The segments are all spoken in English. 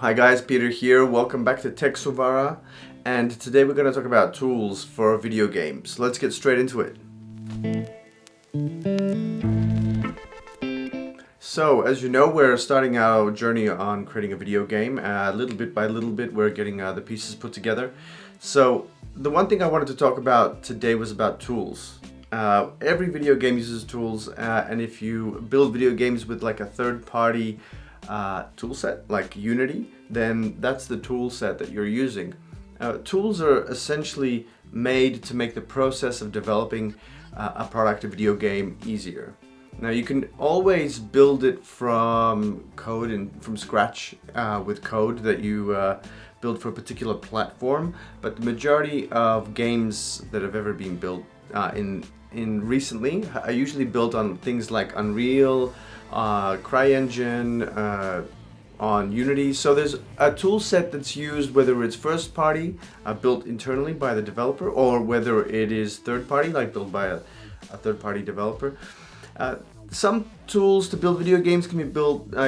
Hi guys, Peter here. Welcome back to Tech Suvara, and today we're going to talk about tools for video games. Let's get straight into it. So, as you know, we're starting our journey on creating a video game. Little bit by little bit, we're getting the pieces put together. So, the one thing I wanted to talk about today was about tools. Every video game uses tools, and if you build video games with like a third-party tool set like Unity, then that's the tool set that you're using. Tools are essentially made to make the process of developing a product, a video game, easier. Now you can always build it from code and from scratch with code that you build for a particular platform, but the majority of games that have ever been built in recently are usually built on things like Unreal, CryEngine, on Unity. So there's a tool set that's used, whether it's first party, built internally by the developer, or whether it is third party, like built by a third party developer. Some tools to build video games can be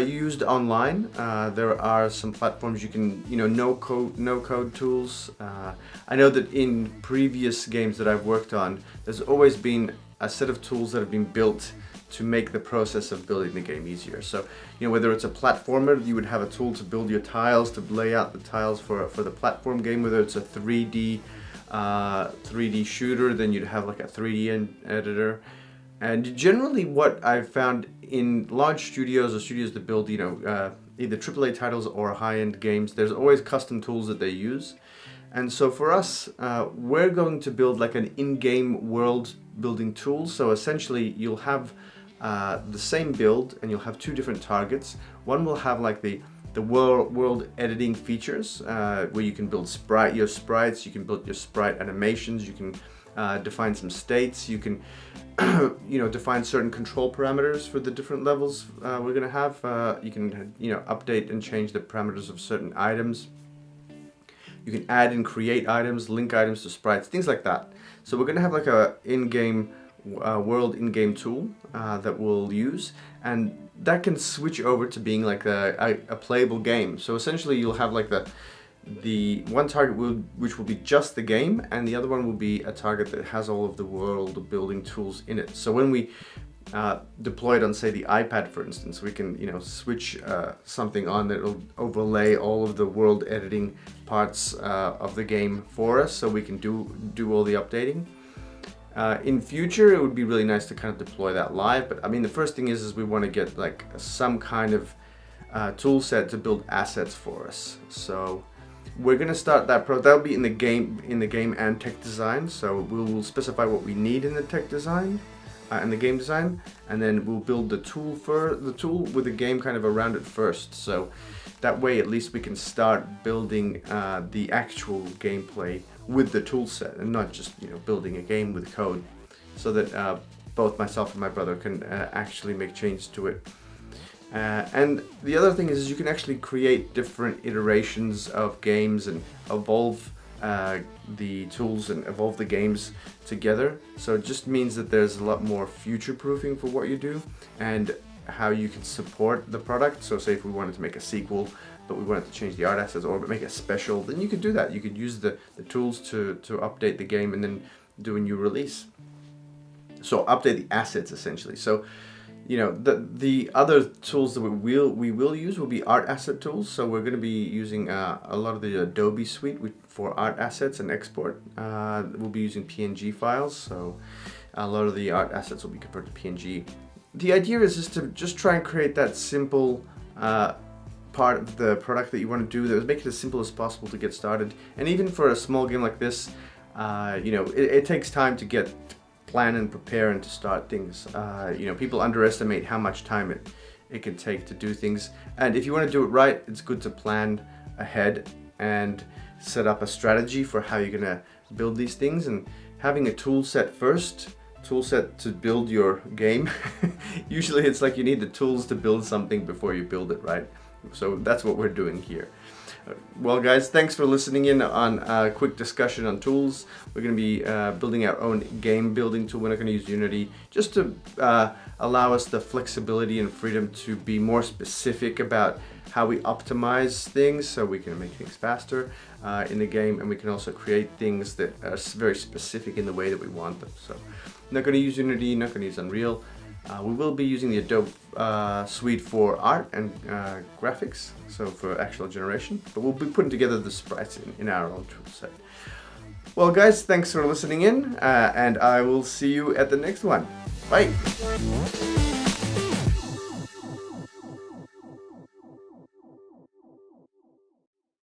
used online. There are some platforms you can, no code tools. I know that in previous games that I've worked on, there's always been a set of tools that have been built to make the process of building the game easier. So, whether it's a platformer, you would have a tool to build your tiles, to lay out the tiles for the platform game. Whether it's a 3D shooter, then you'd have like a 3D editor. And generally what I've found in large studios or studios that build, either AAA titles or high-end games, there's always custom tools that they use. And so for us, we're going to build like an in-game world building tool. So essentially you'll have the same build and you'll have two different targets. One will have like the world editing features, where you can build your sprites, you can build your sprite animations, you can define some states, you can define certain control parameters for the different levels we're going to have. You can update and change the parameters of certain items. You can add and create items, link items to sprites, things like that. So we're going to have like a in-game world in-game tool that we'll use, and that can switch over to being like a playable game. So essentially you'll have like the one target which will be just the game, and the other one will be a target that has all of the world building tools in it. So when we deploy it on, say, the iPad, for instance, we can switch something on that will overlay all of the world editing parts of the game for us, so we can do all the updating. In future, it would be really nice to kind of deploy that live, but I mean the first thing is we want to get like some kind of tool set to build assets for us. So we're going to start that'll be in the game and tech design. So we'll specify what we need in the tech design and the game design, and then we'll build the tool with the game kind of around it first. So that way at least we can start building the actual gameplay with the tool set, and not just building a game with code, so that both myself and my brother can actually make changes to it. And the other thing is you can actually create different iterations of games and evolve the tools and evolve the games together. So it just means that there's a lot more future proofing for what you do and how you can support the product. So say if we wanted to make a sequel, but we wanted to change the art assets or make a special, then you could do that. You could use the tools to update the game and then do a new release. So update the assets essentially. So the other tools that we will use will be art asset tools. So we're going to be using a lot of the Adobe suite for art assets and export. We'll be using PNG files, so a lot of the art assets will be converted to PNG. The idea is to just try and create that simple part of the product that you want to do, that make it as simple as possible to get started. And even for a small game like this, it takes time to plan and prepare and to start things. People underestimate how much time it can take to do things, and if you want to do it right, it's good to plan ahead and set up a strategy for how you're going to build these things. And having a tool set to build your game usually it's like you need the tools to build something before you build it, right? So that's what we're doing here. Well guys, thanks for listening in on a quick discussion on tools. We're going to be building our own game building tool. We're not going to use Unity, just to allow us the flexibility and freedom to be more specific about how we optimize things so we can make things faster in the game, and we can also create things that are very specific in the way that we want them. So I'm not going to use Unity, not going to use Unreal. We will be using the Adobe suite for art and graphics, so for actual generation, but we'll be putting together the sprites in our own tool set. Well guys, thanks for listening in, and I will see you at the next one. Bye!